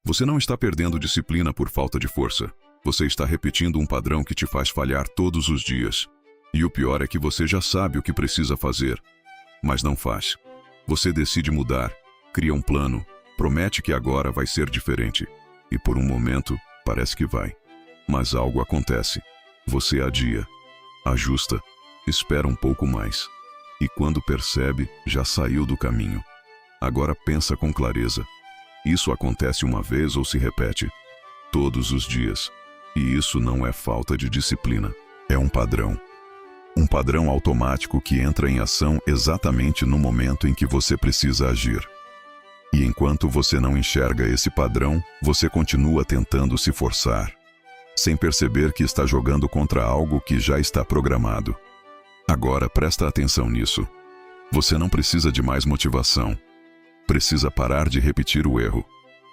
Você não está perdendo disciplina por falta de força. Você está repetindo um padrão que te faz falhar todos os dias. E o pior é que você já sabe o que precisa fazer, mas não faz. Você decide mudar, cria um plano, promete que agora vai ser diferente. E por um momento, parece que vai. Mas algo acontece. Você adia, ajusta, espera um pouco mais. E quando percebe, já saiu do caminho. Agora pensa com clareza. Isso acontece uma vez ou se repete? Todos os dias. E isso não é falta de disciplina. É um padrão. Um padrão automático que entra em ação exatamente no momento em que você precisa agir. E enquanto você não enxerga esse padrão, você continua tentando se forçar, sem perceber que está jogando contra algo que já está programado. Agora presta atenção nisso. Você não precisa de mais motivação. Precisa parar de repetir o erro.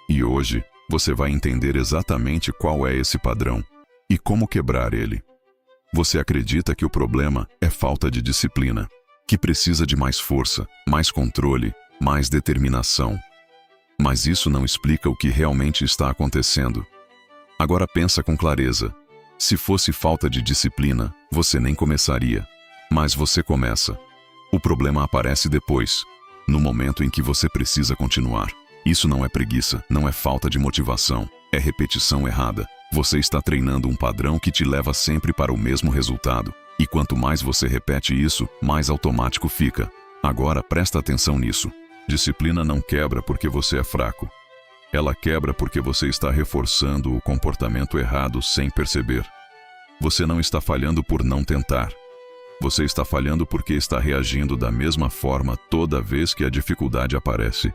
E hoje, você vai entender exatamente qual é esse padrão e como quebrar ele. Você acredita que o problema é falta de disciplina, que precisa de mais força, mais controle, mais determinação. Mas isso não explica o que realmente está acontecendo. Agora pensa com clareza. Se fosse falta de disciplina, você nem começaria. Mas você começa. O problema aparece depois, no momento em que você precisa continuar. Isso não é preguiça, não é falta de motivação, é repetição errada. Você está treinando um padrão que te leva sempre para o mesmo resultado. E quanto mais você repete isso, mais automático fica. Agora presta atenção nisso. Disciplina não quebra porque você é fraco. Ela quebra porque você está reforçando o comportamento errado sem perceber. Você não está falhando por não tentar. Você está falhando porque está reagindo da mesma forma toda vez que a dificuldade aparece.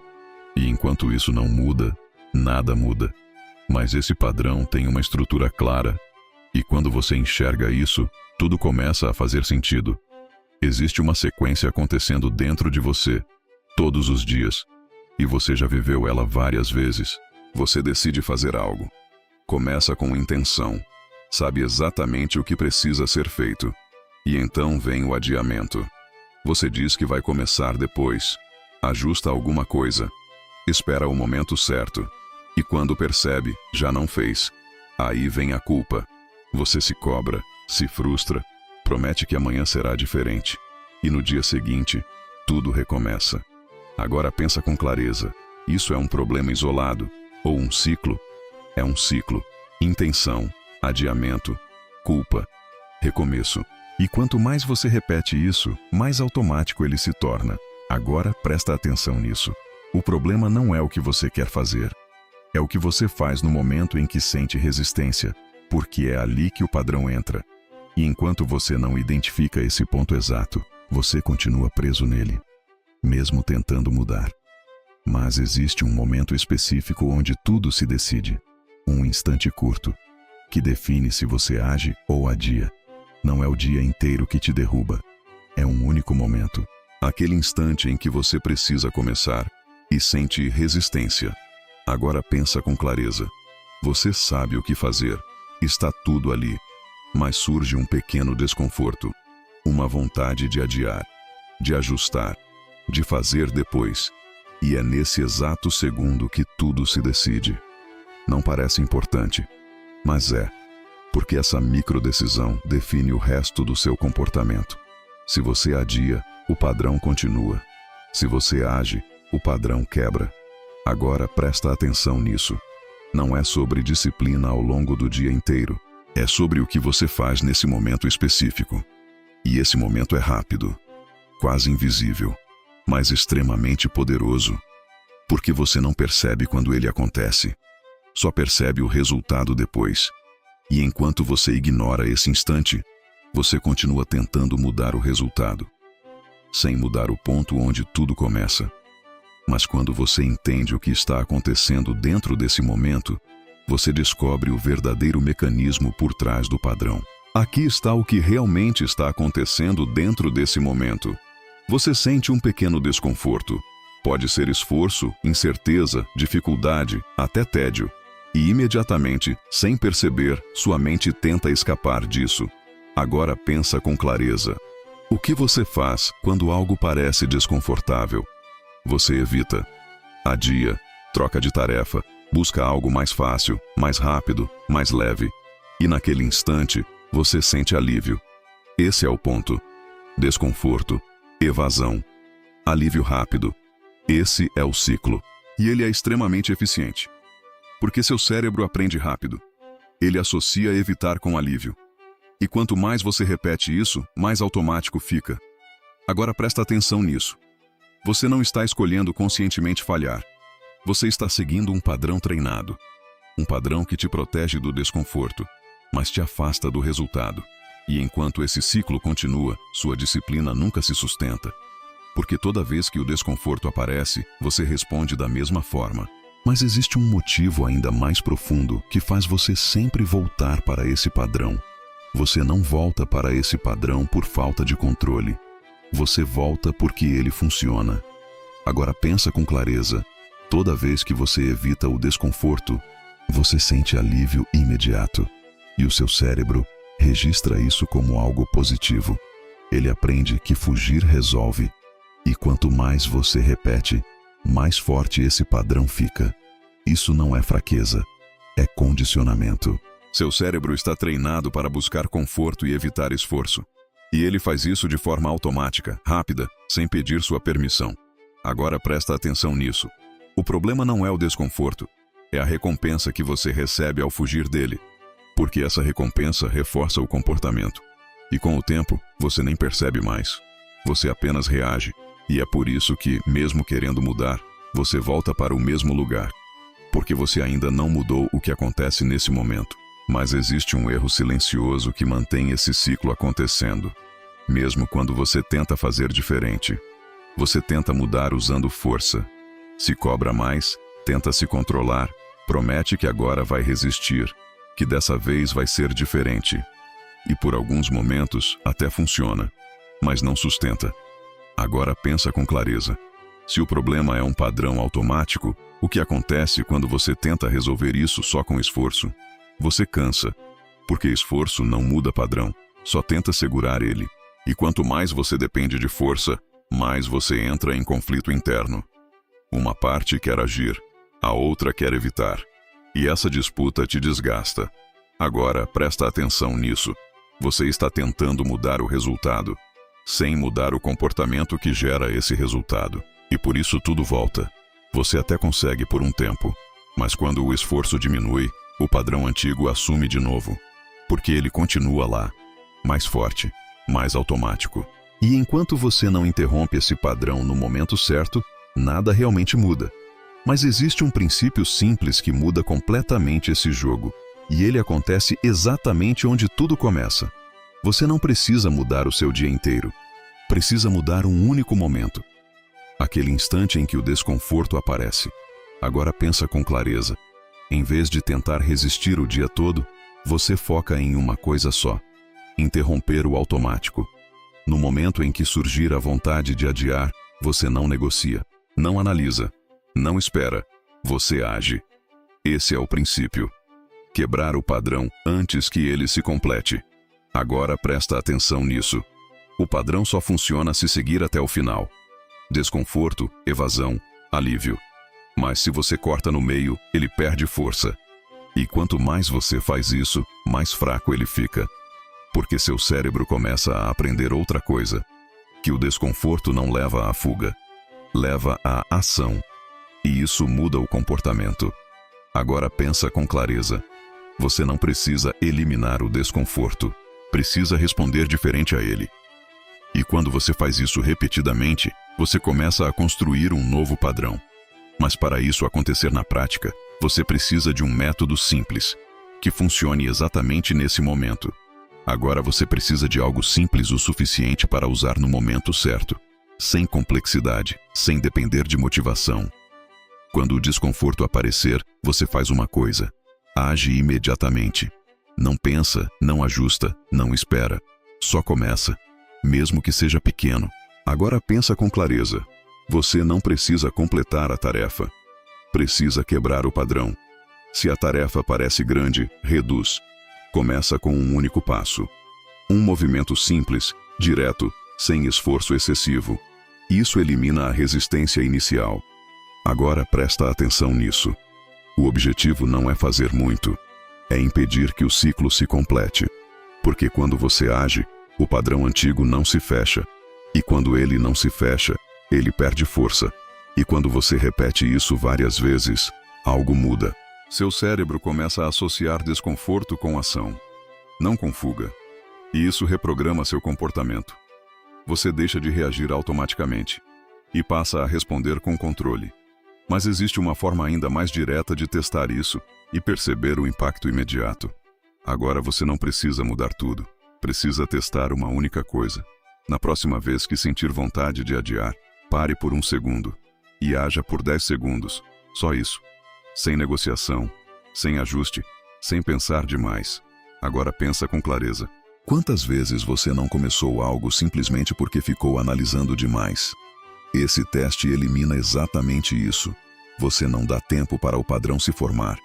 E enquanto isso não muda, nada muda. Mas esse padrão tem uma estrutura clara. E quando você enxerga isso, tudo começa a fazer sentido. Existe uma sequência acontecendo dentro de você, todos os dias. E você já viveu ela várias vezes. Você decide fazer algo. Começa com intenção. Sabe exatamente o que precisa ser feito. E então vem o adiamento. Você diz que vai começar depois. Ajusta alguma coisa. Espera o momento certo. E quando percebe, já não fez. Aí vem a culpa. Você se cobra, se frustra, promete que amanhã será diferente. E no dia seguinte, tudo recomeça. Agora pensa com clareza. Isso é um problema isolado? Ou um ciclo? É um ciclo. Intenção, adiamento, culpa, recomeço. E quanto mais você repete isso, mais automático ele se torna. Agora presta atenção nisso. O problema não é o que você quer fazer. É o que você faz no momento em que sente resistência, porque é ali que o padrão entra. E enquanto você não identifica esse ponto exato, você continua preso nele, mesmo tentando mudar. Mas existe um momento específico onde tudo se decide. Um instante curto, que define se você age ou adia. Não é o dia inteiro que te derruba. É um único momento. Aquele instante em que você precisa começar e sente resistência. Agora pensa com clareza. Você sabe o que fazer. Está tudo ali. Mas surge um pequeno desconforto. Uma vontade de adiar, de ajustar, de fazer depois. E é nesse exato segundo que tudo se decide. Não parece importante, mas é. Porque essa microdecisão define o resto do seu comportamento. Se você adia, o padrão continua. Se você age, o padrão quebra. Agora presta atenção nisso. Não é sobre disciplina ao longo do dia inteiro. É sobre o que você faz nesse momento específico. E esse momento é rápido, quase invisível, mas extremamente poderoso. Porque você não percebe quando ele acontece. Só percebe o resultado depois. E enquanto você ignora esse instante, você continua tentando mudar o resultado, sem mudar o ponto onde tudo começa. Mas quando você entende o que está acontecendo dentro desse momento, você descobre o verdadeiro mecanismo por trás do padrão. Aqui está o que realmente está acontecendo dentro desse momento. Você sente um pequeno desconforto. Pode ser esforço, incerteza, dificuldade, até tédio. E imediatamente, sem perceber, sua mente tenta escapar disso. Agora pensa com clareza. O que você faz quando algo parece desconfortável? Você evita, adia, troca de tarefa, Busca algo mais fácil, mais rápido, mais leve. E naquele instante, você sente alívio. Esse é o ponto. Desconforto, evasão, alívio rápido. Esse é o ciclo. E ele é extremamente eficiente. Porque seu cérebro aprende rápido. Ele associa evitar com alívio. E quanto mais você repete isso, mais automático fica. Agora presta atenção nisso. Você não está escolhendo conscientemente falhar. Você está seguindo um padrão treinado. Um padrão que te protege do desconforto, mas te afasta do resultado. E enquanto esse ciclo continua, sua disciplina nunca se sustenta. Porque toda vez que o desconforto aparece, você responde da mesma forma. Mas existe um motivo ainda mais profundo que faz você sempre voltar para esse padrão. Você não volta para esse padrão por falta de controle. Você volta porque ele funciona. Agora pensa com clareza. Toda vez que você evita o desconforto, você sente alívio imediato. E o seu cérebro registra isso como algo positivo. Ele aprende que fugir resolve. E quanto mais você repete, mais forte esse padrão fica. Isso não é fraqueza, é condicionamento. Seu cérebro está treinado para buscar conforto e evitar esforço. E ele faz isso de forma automática, rápida, sem pedir sua permissão. Agora presta atenção nisso. O problema não é o desconforto, é a recompensa que você recebe ao fugir dele. Porque essa recompensa reforça o comportamento. E com o tempo, você nem percebe mais. Você apenas reage. E é por isso que, mesmo querendo mudar, você volta para o mesmo lugar. Porque você ainda não mudou o que acontece nesse momento. Mas existe um erro silencioso que mantém esse ciclo acontecendo. Mesmo quando você tenta fazer diferente. Você tenta mudar usando força. Se cobra mais, tenta se controlar, promete que agora vai resistir, que dessa vez vai ser diferente. E por alguns momentos até funciona, mas não sustenta. Agora pensa com clareza. Se o problema é um padrão automático, o que acontece quando você tenta resolver isso só com esforço? Você cansa, porque esforço não muda padrão, só tenta segurar ele. E quanto mais você depende de força, mais você entra em conflito interno. Uma parte quer agir, a outra quer evitar. E essa disputa te desgasta. Agora presta atenção nisso. Você está tentando mudar o resultado, sem mudar o comportamento que gera esse resultado. E por isso tudo volta. Você até consegue por um tempo, mas quando o esforço diminui, o padrão antigo assume de novo. Porque ele continua lá, mais forte, mais automático. E enquanto você não interrompe esse padrão no momento certo, nada realmente muda. Mas existe um princípio simples que muda completamente esse jogo. E ele acontece exatamente onde tudo começa. Você não precisa mudar o seu dia inteiro. Precisa mudar um único momento. Aquele instante em que o desconforto aparece. Agora pensa com clareza. Em vez de tentar resistir o dia todo, você foca em uma coisa só. Interromper o automático. No momento em que surgir a vontade de adiar, você não negocia, não analisa, não espera, você age. Esse é o princípio. Quebrar o padrão antes que ele se complete. Agora presta atenção nisso. O padrão só funciona se seguir até o final. Desconforto, evasão, alívio. Mas se você corta no meio, ele perde força. E quanto mais você faz isso, mais fraco ele fica. Porque seu cérebro começa a aprender outra coisa. Que o desconforto não leva à fuga. Leva à ação. E isso muda o comportamento. Agora pensa com clareza. Você não precisa eliminar o desconforto. Precisa responder diferente a ele. E quando você faz isso repetidamente, você começa a construir um novo padrão. Mas para isso acontecer na prática, você precisa de um método simples, que funcione exatamente nesse momento. Agora você precisa de algo simples o suficiente para usar no momento certo, sem complexidade, sem depender de motivação. Quando o desconforto aparecer, você faz uma coisa. Age imediatamente. Não pensa, não ajusta, não espera. Só começa, mesmo que seja pequeno. Agora pensa com clareza. Você não precisa completar a tarefa. Precisa quebrar o padrão. Se a tarefa parece grande, reduz. Começa com um único passo. Um movimento simples, direto, sem esforço excessivo. Isso elimina a resistência inicial. Agora presta atenção nisso. O objetivo não é fazer muito, é impedir que o ciclo se complete. Porque quando você age, o padrão antigo não se fecha. E quando ele não se fecha, ele perde força. E quando você repete isso várias vezes, algo muda. Seu cérebro começa a associar desconforto com ação, não com fuga. E isso reprograma seu comportamento. Você deixa de reagir automaticamente e passa a responder com controle. Mas existe uma forma ainda mais direta de testar isso e perceber o impacto imediato. Agora você não precisa mudar tudo. Precisa testar uma única coisa. Na próxima vez que sentir vontade de adiar, pare por 1 segundo e haja por 10 segundos. Só isso. Sem negociação, sem ajuste, sem pensar demais. Agora pensa com clareza. Quantas vezes você não começou algo simplesmente porque ficou analisando demais? Esse teste elimina exatamente isso. Você não dá tempo para o padrão se formar.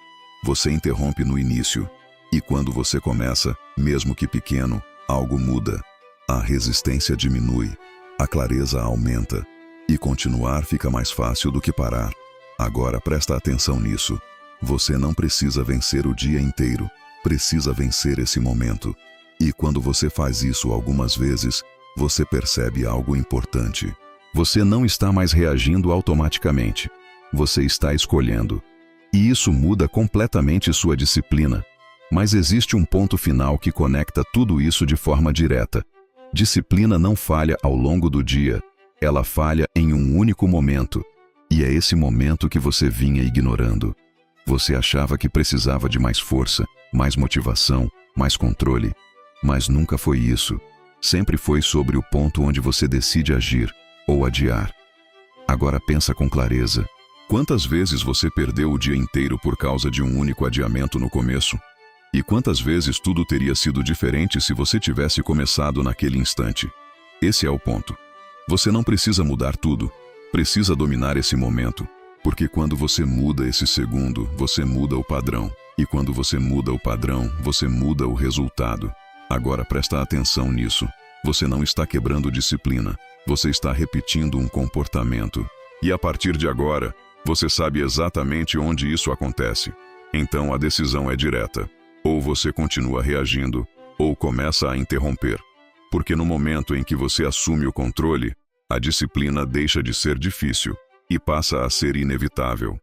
Você interrompe no início. E quando você começa, mesmo que pequeno, algo muda. A resistência diminui, a clareza aumenta. E continuar fica mais fácil do que parar. Agora presta atenção nisso. Você não precisa vencer o dia inteiro. Precisa vencer esse momento. E quando você faz isso algumas vezes, você percebe algo importante. Você não está mais reagindo automaticamente. Você está escolhendo. E isso muda completamente sua disciplina. Mas existe um ponto final que conecta tudo isso de forma direta. Disciplina não falha ao longo do dia. Ela falha em um único momento. E é esse momento que você vinha ignorando. Você achava que precisava de mais força, mais motivação, mais controle. Mas nunca foi isso. Sempre foi sobre o ponto onde você decide agir ou adiar. Agora pensa com clareza. Quantas vezes você perdeu o dia inteiro por causa de um único adiamento no começo? E quantas vezes tudo teria sido diferente se você tivesse começado naquele instante? Esse é o ponto. Você não precisa mudar tudo. Precisa dominar esse momento, porque quando você muda esse segundo, você muda o padrão. E quando você muda o padrão, você muda o resultado. Agora presta atenção nisso. Você não está quebrando disciplina. Você está repetindo um comportamento. E a partir de agora, você sabe exatamente onde isso acontece. Então a decisão é direta. Ou você continua reagindo, ou começa a interromper. Porque no momento em que você assume o controle, a disciplina deixa de ser difícil e passa a ser inevitável.